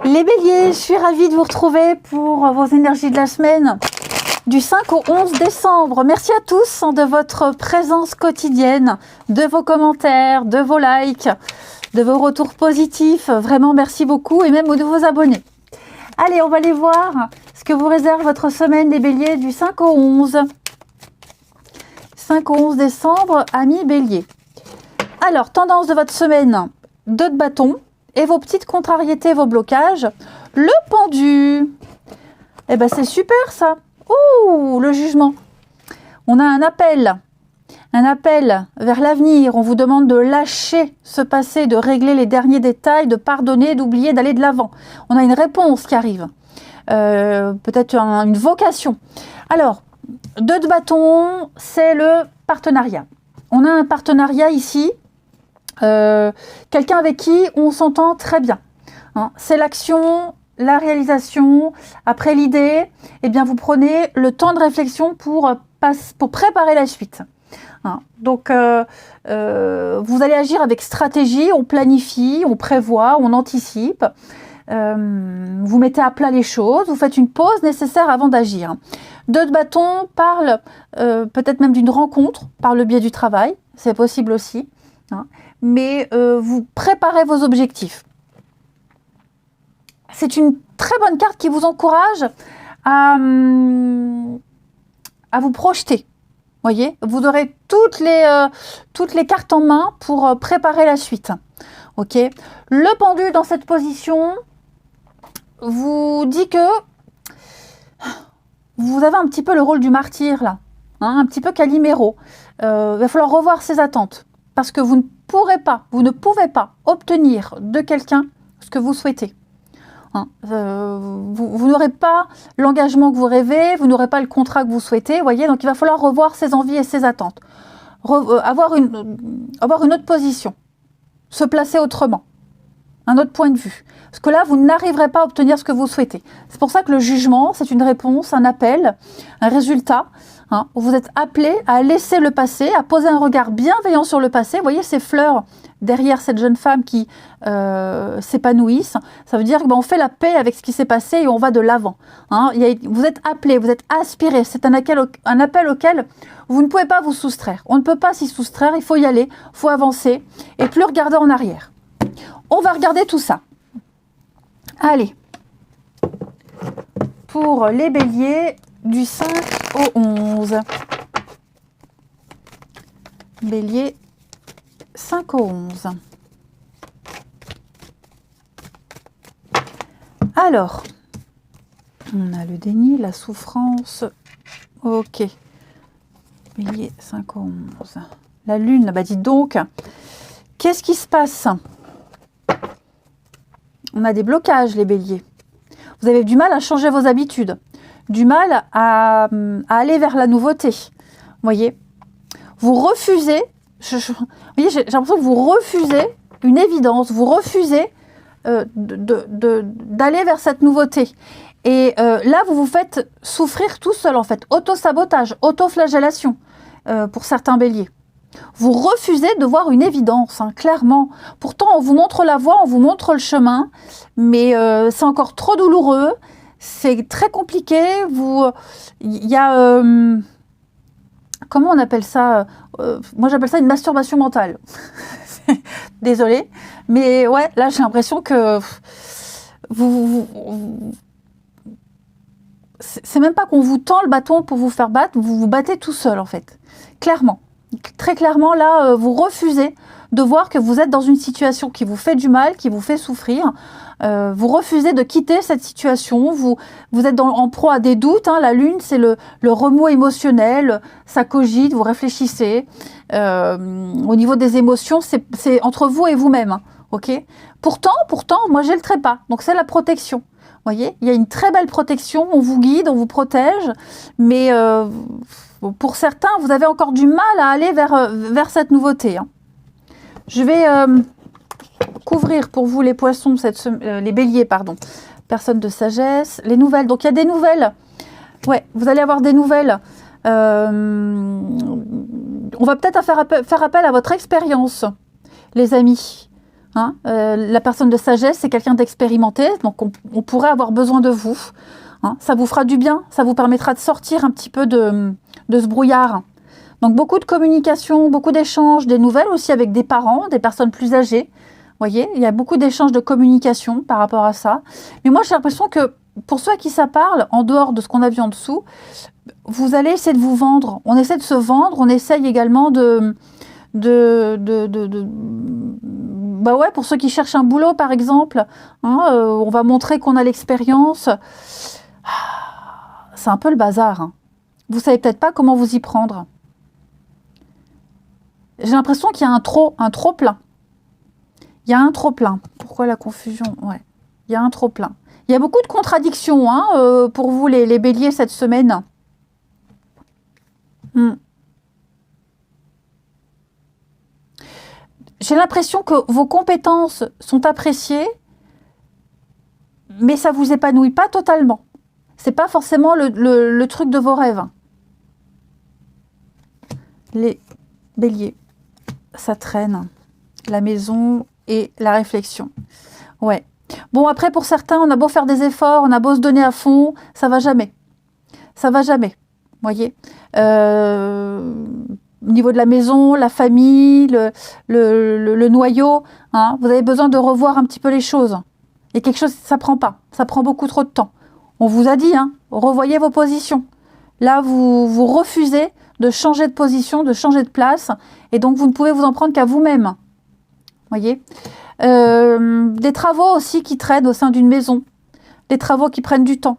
Les béliers, je suis ravie de vous retrouver pour vos énergies de la semaine du 5 au 11 décembre. Merci à tous de votre présence quotidienne, de vos commentaires, de vos likes, de vos retours positifs. Vraiment, merci beaucoup et même de vos abonnés. Allez, on va aller voir ce que vous réserve votre semaine des béliers du 5 au 11. 5 au 11 décembre, amis béliers. Alors, tendance de votre semaine, 2 de bâton et vos petites contrariétés, vos blocages. Le pendu. Eh ben, c'est super ça. Ouh, le jugement. On a un appel vers l'avenir. On vous demande de lâcher ce passé, de régler les derniers détails, de pardonner, d'oublier, d'aller de l'avant. On a une réponse qui arrive. Peut-être une vocation. Alors, 2 de bâton, c'est le partenariat. On a un partenariat ici. Quelqu'un avec qui on s'entend très bien. Hein, c'est l'action, la réalisation. Après l'idée, eh bien vous prenez le temps de réflexion pour préparer la suite. Hein, donc vous allez agir avec stratégie, on planifie, on prévoit, on anticipe. Vous mettez à plat les choses, vous faites une pause nécessaire avant d'agir. 2 de bâton parle peut-être même d'une rencontre par le biais du travail, c'est possible aussi. Hein, mais vous préparez vos objectifs. C'est une très bonne carte qui vous encourage à vous projeter. Voyez, vous aurez toutes les cartes en main pour préparer la suite. Ok. Le pendu dans cette position vous dit que vous avez un petit peu le rôle du martyr là, hein, un petit peu Calimero. Il va falloir revoir ses attentes parce que vous ne pouvez pas obtenir de quelqu'un ce que vous souhaitez. Hein, vous n'aurez pas l'engagement que vous rêvez, vous n'aurez pas le contrat que vous souhaitez, voyez, donc il va falloir revoir ses envies et ses attentes, avoir une autre position, se placer autrement, un autre point de vue, parce que là vous n'arriverez pas à obtenir ce que vous souhaitez. C'est pour ça que le jugement, c'est une réponse, un appel, un résultat, hein, où vous êtes appelé à laisser le passé, à poser un regard bienveillant sur le passé. Vous voyez ces fleurs derrière cette jeune femme qui s'épanouissent, ça veut dire qu'on fait la paix avec ce qui s'est passé et on va de l'avant. Hein. Vous êtes appelé, vous êtes aspiré, c'est un appel auquel vous ne pouvez pas vous soustraire. On ne peut pas s'y soustraire, il faut y aller, il faut avancer et plus regarder en arrière. On va regarder tout ça. Allez, pour les béliers du 5 au 11. Bélier 5 au 11. Alors, on a le déni, la souffrance. Ok. Bélier 5 au 11. La lune, bah dites donc, qu'est-ce qui se passe? On a des blocages, les béliers. Vous avez du mal à changer vos habitudes, du mal à aller vers la nouveauté. Vous voyez, vous refusez. Voyez, j'ai l'impression que vous refusez une évidence, vous refusez d'aller vers cette nouveauté. Et là, vous vous faites souffrir tout seul, en fait. Auto-sabotage, auto-flagellation pour certains béliers. Vous refusez de voir une évidence, hein, clairement. Pourtant, on vous montre la voie, on vous montre le chemin, mais c'est encore trop douloureux, c'est très compliqué. Il y a... comment on appelle ça? Moi, j'appelle ça une masturbation mentale. Désolée. Mais ouais, là, j'ai l'impression que c'est même pas qu'on vous tend le bâton pour vous faire battre, vous vous battez tout seul, en fait. Clairement. Très clairement, là, vous refusez de voir que vous êtes dans une situation qui vous fait du mal, qui vous fait souffrir. Vous refusez de quitter cette situation. Vous êtes en proie à des doutes. Hein. La lune, c'est le remous émotionnel. Ça cogite, vous réfléchissez. Au niveau des émotions, c'est entre vous et vous-même. Hein. Okay. Pourtant, moi, j'ai le trépas. Donc, c'est la protection. Vous voyez, il y a une très belle protection. On vous guide, on vous protège. Mais... pour certains, vous avez encore du mal à aller vers cette nouveauté. Hein. Je vais couvrir pour vous les poissons, les béliers, pardon. Personne de sagesse. Les nouvelles. Donc, il y a des nouvelles. Ouais, vous allez avoir des nouvelles. On va peut-être faire appel à votre expérience, les amis. Hein. La personne de sagesse, c'est quelqu'un d'expérimenté, donc on pourrait avoir besoin de vous. Hein. Ça vous fera du bien, ça vous permettra de sortir un petit peu de ce brouillard. Donc beaucoup de communication, beaucoup d'échanges, des nouvelles aussi avec des parents, des personnes plus âgées. Vous voyez, il y a beaucoup d'échanges de communication par rapport à ça. Mais moi, j'ai l'impression que pour ceux à qui ça parle, en dehors de ce qu'on a vu en dessous, vous allez essayer de vous vendre. On essaie de se vendre, on essaye également bah ouais, pour ceux qui cherchent un boulot, par exemple, hein, on va montrer qu'on a l'expérience. C'est un peu le bazar. Hein. Vous savez peut-être pas comment vous y prendre. J'ai l'impression qu'il y a un trop plein. Il y a un trop plein. Pourquoi la confusion? Ouais, il y a un trop plein. Il y a beaucoup de contradictions hein, pour vous, les béliers, cette semaine. J'ai l'impression que vos compétences sont appréciées, mais ça ne vous épanouit pas totalement. Ce n'est pas forcément le truc de vos rêves. Les béliers, ça traîne. La maison et la réflexion. Ouais. Bon, après, pour certains, on a beau faire des efforts, on a beau se donner à fond, ça va jamais. Ça va jamais. Vous voyez, au niveau de la maison, la famille, le noyau, hein, vous avez besoin de revoir un petit peu les choses. Et quelque chose, ça prend pas. Ça prend beaucoup trop de temps. On vous a dit, hein, revoyez vos positions. Là, vous refusez de changer de position, de changer de place. Et donc, vous ne pouvez vous en prendre qu'à vous-même. Voyez, des travaux aussi qui traînent au sein d'une maison. Des travaux qui prennent du temps.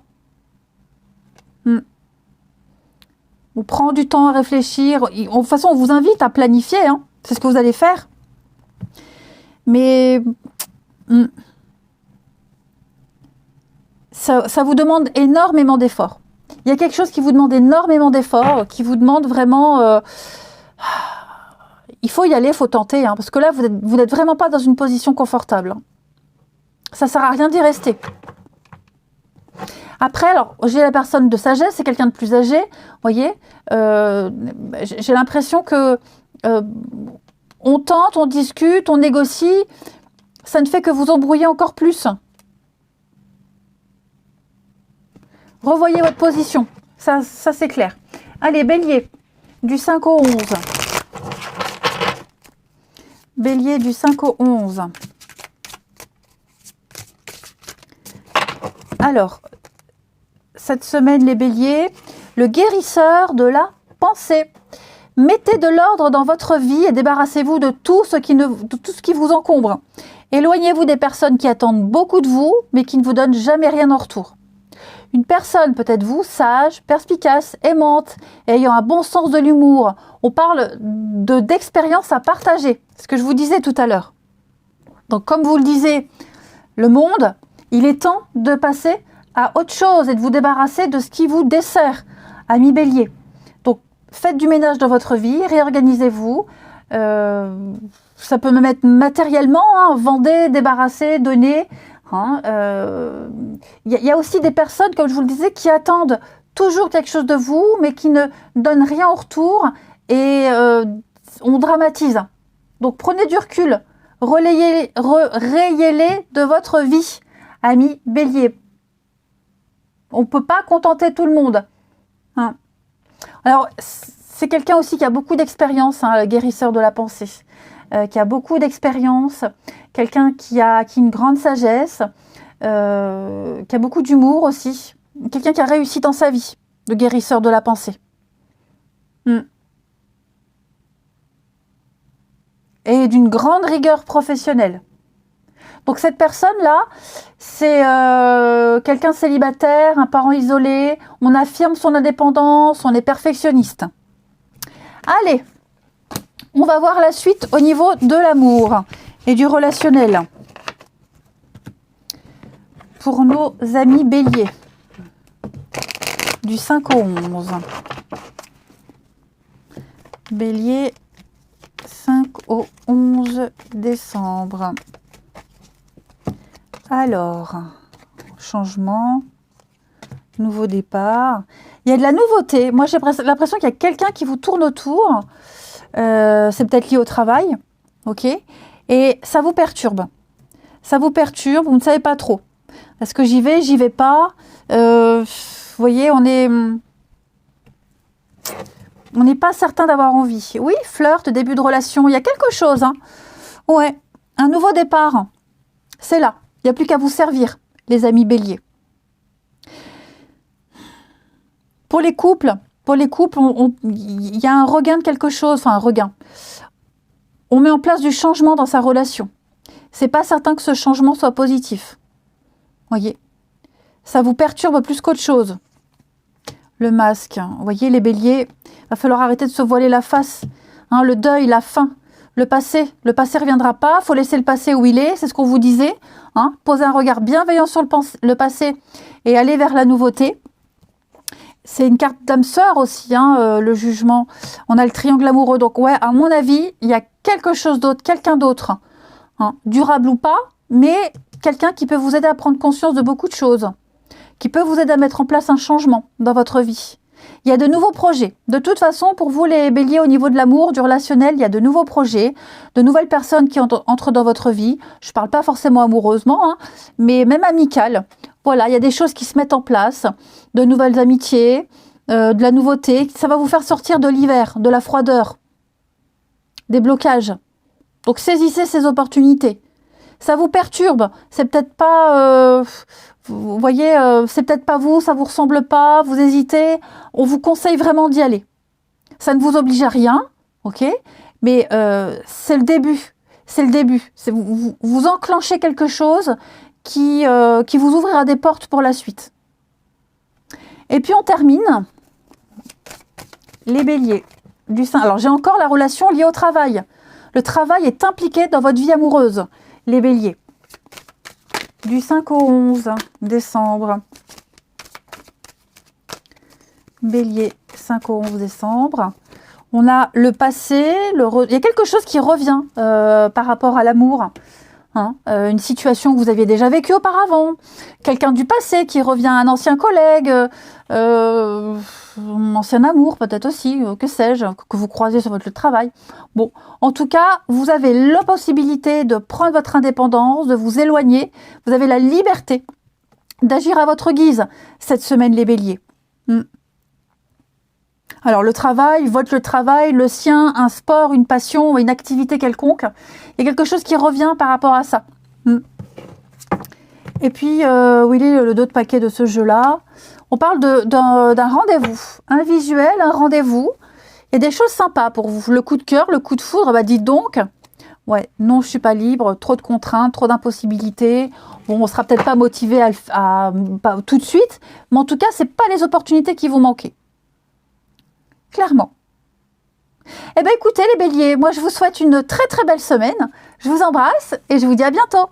On prend du temps à réfléchir. De toute façon, on vous invite à planifier. Hein. C'est ce que vous allez faire. Mais ça vous demande énormément d'efforts. Il y a quelque chose qui vous demande énormément d'efforts, qui vous demande vraiment... il faut y aller, il faut tenter. Hein, parce que là, vous n'êtes vraiment pas dans une position confortable. Hein. Ça ne sert à rien d'y rester. Après, alors, j'ai la personne de sagesse, c'est quelqu'un de plus âgé, vous voyez, j'ai l'impression que on tente, on discute, on négocie, ça ne fait que vous embrouiller encore plus. Revoyez votre position, ça c'est clair. Allez, bélier, du 5 au 11. Bélier, du 5 au 11. Alors... Cette semaine, les béliers, le guérisseur de la pensée. Mettez de l'ordre dans votre vie et débarrassez-vous de tout ce qui vous encombre. Éloignez-vous des personnes qui attendent beaucoup de vous, mais qui ne vous donnent jamais rien en retour. Une personne, peut-être vous, sage, perspicace, aimante, ayant un bon sens de l'humour. On parle d'expérience à partager, ce que je vous disais tout à l'heure. Donc, comme vous le disiez, le monde, il est temps de passer à autre chose et de vous débarrasser de ce qui vous dessert, amis bélier. Donc, faites du ménage dans votre vie, réorganisez-vous. Ça peut même être matériellement, hein, vendez, débarrassez, donnez. Hein, y a aussi des personnes, comme je vous le disais, qui attendent toujours quelque chose de vous, mais qui ne donnent rien en retour et on dramatise. Donc, prenez du recul, rayez-les de votre vie, amis bélier. On ne peut pas contenter tout le monde. Hein. Alors, c'est quelqu'un aussi qui a beaucoup d'expérience, hein, le guérisseur de la pensée, qui a beaucoup d'expérience, quelqu'un qui a une grande sagesse, qui a beaucoup d'humour aussi, quelqu'un qui a réussi dans sa vie, le guérisseur de la pensée. Et d'une grande rigueur professionnelle. Donc cette personne-là, c'est quelqu'un célibataire, un parent isolé, on affirme son indépendance, on est perfectionniste. Allez, on va voir la suite au niveau de l'amour et du relationnel. Pour nos amis béliers, du 5 au 11. Bélier, 5 au 11 décembre. Alors, changement, nouveau départ. Il y a de la nouveauté. Moi, j'ai l'impression qu'il y a quelqu'un qui vous tourne autour. C'est peut-être lié au travail. Ok. Et ça vous perturbe. Ça vous perturbe, vous ne savez pas trop. Est-ce que j'y vais pas. Vous voyez, on n'est pas certain d'avoir envie. Oui, flirt, début de relation, il y a quelque chose. Hein. Ouais, un nouveau départ. C'est là. Il n'y a plus qu'à vous servir, les amis béliers. Pour les couples, il y a un regain de quelque chose, enfin un regain. On met en place du changement dans sa relation. C'est pas certain que ce changement soit positif. Voyez, ça vous perturbe plus qu'autre chose. Le masque, vous voyez les béliers, va falloir arrêter de se voiler la face. Hein, le deuil, la fin, le passé reviendra pas. Faut laisser le passé où il est, c'est ce qu'on vous disait. Hein, posez un regard bienveillant sur le passé et aller vers la nouveauté. C'est une carte d'âme sœur aussi, hein, le jugement. On a le triangle amoureux. Donc, ouais, à mon avis, il y a quelque chose d'autre, quelqu'un d'autre. Hein, durable ou pas, mais quelqu'un qui peut vous aider à prendre conscience de beaucoup de choses. Qui peut vous aider à mettre en place un changement dans votre vie. Il y a de nouveaux projets. De toute façon, pour vous les béliers, au niveau de l'amour, du relationnel, il y a de nouveaux projets, de nouvelles personnes qui entrent dans votre vie. Je ne parle pas forcément amoureusement, hein, mais même amicales. Voilà, il y a des choses qui se mettent en place, de nouvelles amitiés, de la nouveauté. Ça va vous faire sortir de l'hiver, de la froideur, des blocages. Donc saisissez ces opportunités. Ça vous perturbe, c'est peut-être pas... vous voyez, c'est peut-être pas vous, ça vous ressemble pas, vous hésitez. On vous conseille vraiment d'y aller. Ça ne vous oblige à rien, ok? Mais c'est le début. C'est le début. Vous enclenchez quelque chose qui vous ouvrira des portes pour la suite. Et puis on termine. Les béliers. Alors j'ai encore la relation liée au travail. Le travail est impliqué dans votre vie amoureuse. Les béliers. Du 5 au 11 décembre. Bélier, 5 au 11 décembre. On a le passé, il y a quelque chose qui revient par rapport à l'amour. Hein, une situation que vous aviez déjà vécue auparavant. Quelqu'un du passé qui revient, un ancien collègue, un ancien amour peut-être aussi, que sais-je, que vous croisez sur votre lieu de travail. Bon, en tout cas, vous avez la possibilité de prendre votre indépendance, de vous éloigner. Vous avez la liberté d'agir à votre guise cette semaine, les béliers. Alors le travail, votre travail, le sien, un sport, une passion, une activité quelconque, il y a quelque chose qui revient par rapport à ça. Et puis, où il est le dos de paquet de ce jeu-là? On parle d'un rendez-vous, un visuel, un rendez-vous. Il y a des choses sympas pour vous. Le coup de cœur, le coup de foudre, bah dites donc. Ouais, non, je suis pas libre, trop de contraintes, trop d'impossibilités. Bon, on sera peut-être pas motivé pas tout de suite, mais en tout cas, c'est pas les opportunités qui vont manquer. Clairement. Eh bien, écoutez les béliers, moi je vous souhaite une très très belle semaine. Je vous embrasse et je vous dis à bientôt.